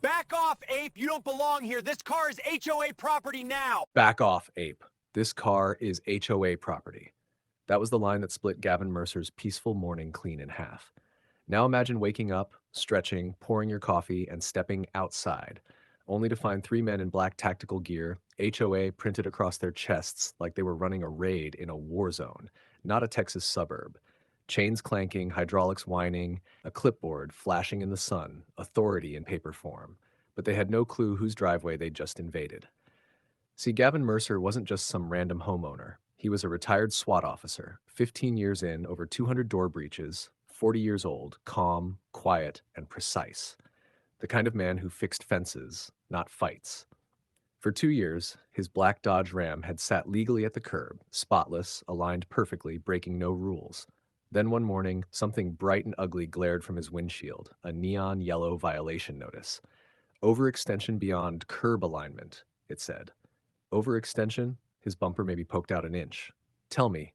Back off, ape! You don't belong here. This car is HOA property now! Back off, ape. This car is HOA property. That was the line that split Gavin Mercer's peaceful morning clean in half. Now imagine waking up, stretching, pouring your coffee, and stepping outside, only to find three men in black tactical gear, HOA printed across their chests like they were running a raid in a war zone, not a Texas suburb. Chains clanking, hydraulics whining, a clipboard flashing in the sun, authority in paper form. But they had no clue whose driveway they'd just invaded. See, Gavin Mercer wasn't just some random homeowner. He was a retired SWAT officer, 15 years in, over 200 door breaches, 40 years old, calm, quiet, and precise. The kind of man who fixed fences, not fights. For 2 years, his black Dodge Ram had sat legally at the curb, spotless, aligned perfectly, breaking no rules. Then one morning, something bright and ugly glared from his windshield, a neon yellow violation notice. Overextension beyond curb alignment, it said. Overextension? His bumper maybe poked out an inch. Tell me,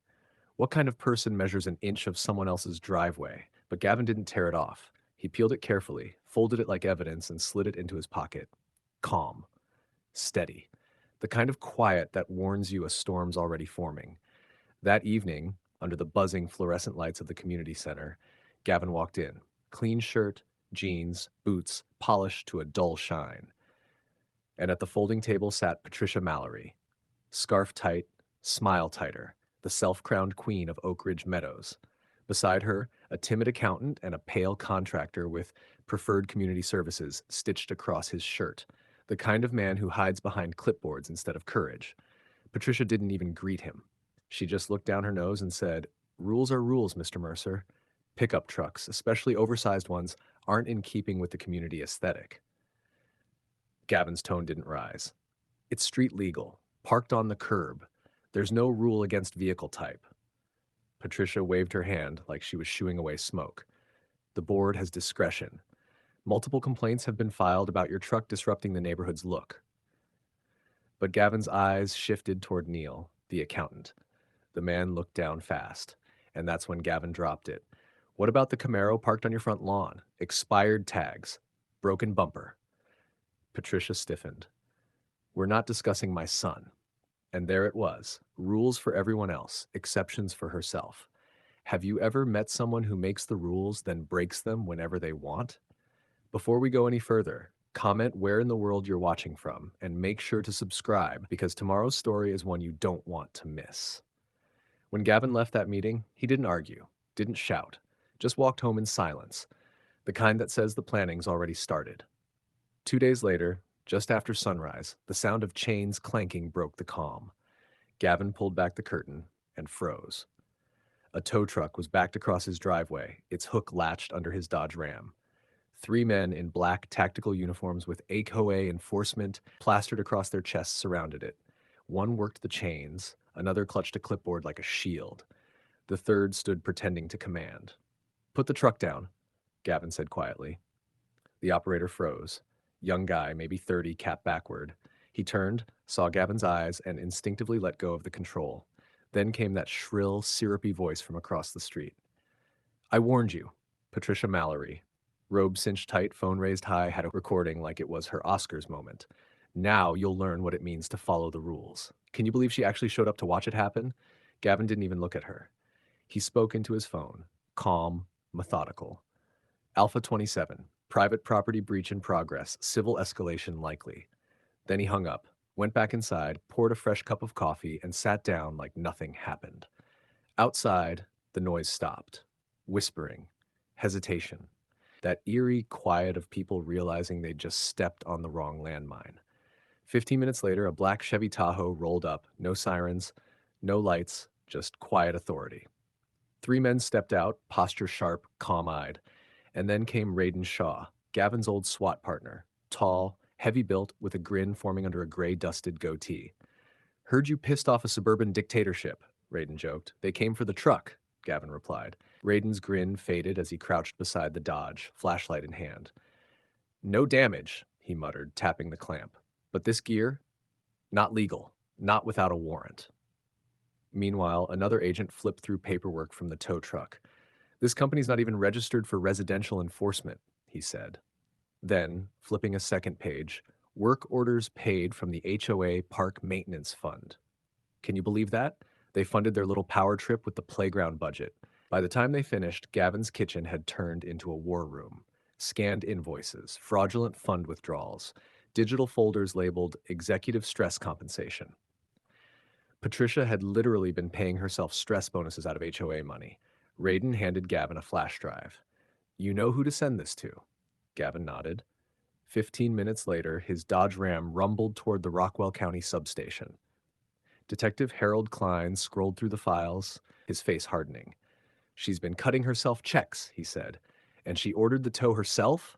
what kind of person measures an inch of someone else's driveway? But Gavin didn't tear it off. He peeled it carefully, folded it like evidence, and slid it into his pocket. Calm. Steady. The kind of quiet that warns you a storm's already forming. That evening, under the buzzing fluorescent lights of the community center, Gavin walked in. Clean shirt, jeans, boots, polished to a dull shine. And at the folding table sat Patricia Mallory. Scarf tight, smile tighter, the self-crowned queen of Oak Ridge Meadows. Beside her, a timid accountant and a pale contractor with preferred community services stitched across his shirt, the kind of man who hides behind clipboards instead of courage. Patricia didn't even greet him. She just looked down her nose and said, "Rules are rules, Mr. Mercer. Pickup trucks, especially oversized ones, aren't in keeping with the community aesthetic." Gavin's tone didn't rise. "It's street legal, parked on the curb. There's no rule against vehicle type." Patricia waved her hand like she was shooing away smoke. "The board has discretion. Multiple complaints have been filed about your truck disrupting the neighborhood's look." But Gavin's eyes shifted toward Neil, the accountant. The man looked down fast, and that's when Gavin dropped it. "What about the Camaro parked on your front lawn? Expired tags. Broken bumper." Patricia stiffened. "We're not discussing my son." And there it was. Rules for everyone else, exceptions for herself. Have you ever met someone who makes the rules, then breaks them whenever they want? Before we go any further, comment where in the world you're watching from, and make sure to subscribe because tomorrow's story is one you don't want to miss. When Gavin left that meeting, he didn't argue, didn't shout, just walked home in silence, the kind that says the planning's already started. 2 days later, just after sunrise, the sound of chains clanking broke the calm. Gavin pulled back the curtain and froze. A tow truck was backed across his driveway, its hook latched under his Dodge Ram. Three men in black tactical uniforms with HOA enforcement plastered across their chests surrounded it. One worked the chains, another clutched a clipboard like a shield. The third stood pretending to command. "Put the truck down," Gavin said quietly. The operator froze. Young guy, maybe 30, cap backward. He turned, saw Gavin's eyes, and instinctively let go of the control. Then came that shrill, syrupy voice from across the street. "I warned you." Patricia Mallory, robe cinched tight, phone raised high, had a recording like it was her Oscars moment. "Now you'll learn what it means to follow the rules." Can you believe she actually showed up to watch it happen? Gavin didn't even look at her. He spoke into his phone, calm, methodical. "Alpha 27, private property breach in progress, civil escalation likely." Then he hung up, went back inside, poured a fresh cup of coffee, and sat down like nothing happened. Outside, the noise stopped. Whispering, hesitation, that eerie quiet of people realizing they'd just stepped on the wrong landmine. 15 minutes later, a black Chevy Tahoe rolled up, no sirens, no lights, just quiet authority. Three men stepped out, posture sharp, calm-eyed. And then came Raiden Shaw, Gavin's old SWAT partner, tall, heavy-built, with a grin forming under a gray-dusted goatee. "Heard you pissed off a suburban dictatorship," Raiden joked. "They came for the truck," Gavin replied. Raiden's grin faded as he crouched beside the Dodge, flashlight in hand. "No damage," he muttered, tapping the clamp. "But this gear? Not legal. Not without a warrant." Meanwhile, another agent flipped through paperwork from the tow truck. "This company's not even registered for residential enforcement," he said. Then, flipping a second page, work orders paid from the HOA Park Maintenance Fund. Can you believe that? They funded their little power trip with the playground budget. By the time they finished, Gavin's kitchen had turned into a war room. Scanned invoices, fraudulent fund withdrawals, digital folders labeled executive stress compensation. Patricia had literally been paying herself stress bonuses out of HOA money. Radin handed Gavin a flash drive. You know who to send this to. Gavin nodded. 15 minutes later, his Dodge Ram rumbled toward the Rockwell County substation. Detective Harold Klein scrolled through the files, his face hardening. She's been cutting herself checks, he said. And she ordered the tow herself?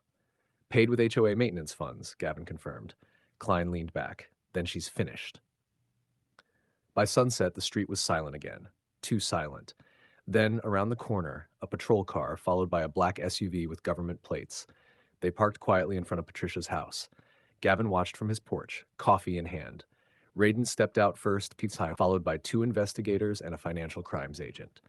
Paid with HOA maintenance funds, Gavin confirmed. Klein leaned back. Then she's finished. By sunset, the street was silent again. Too silent. Then, around the corner, a patrol car, followed by a black SUV with government plates. They parked quietly in front of Patricia's house. Gavin watched from his porch, coffee in hand. Radin stepped out first, followed by two investigators and a financial crimes agent.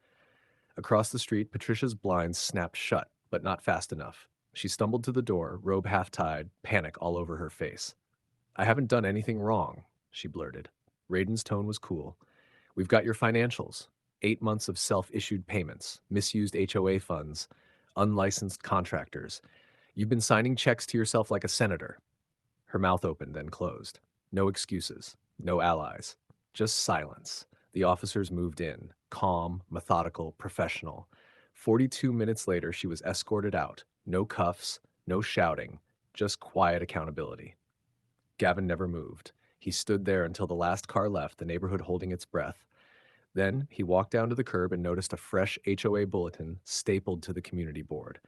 Across the street, Patricia's blinds snapped shut, but not fast enough. She stumbled to the door, robe half-tied, panic all over her face. I haven't done anything wrong, she blurted. Radin's tone was cool. We've got your financials. 8 months of self-issued payments, misused HOA funds, unlicensed contractors. You've been signing checks to yourself like a senator. Her mouth opened, then closed. No excuses. No allies. Just silence. The officers moved in, calm, methodical, professional. 42 minutes later, she was escorted out. No cuffs, no shouting, just quiet accountability. Gavin never moved. He stood there until the last car left, the neighborhood holding its breath. Then he walked down to the curb and noticed a fresh HOA bulletin stapled to the community board.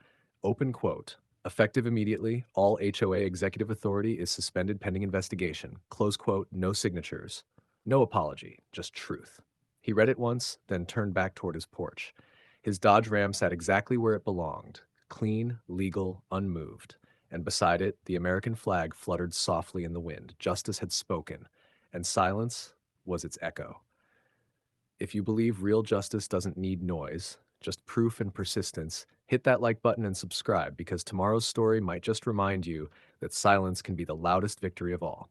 Open quote. Effective immediately, all HOA executive authority is suspended pending investigation. Close quote, no signatures. No apology, just truth. He read it once, then turned back toward his porch. His Dodge Ram sat exactly where it belonged, clean, legal, unmoved. And beside it, the American flag fluttered softly in the wind. Justice had spoken, and silence was its echo. If you believe real justice doesn't need noise, just proof and persistence, hit that like button and subscribe because tomorrow's story might just remind you that silence can be the loudest victory of all.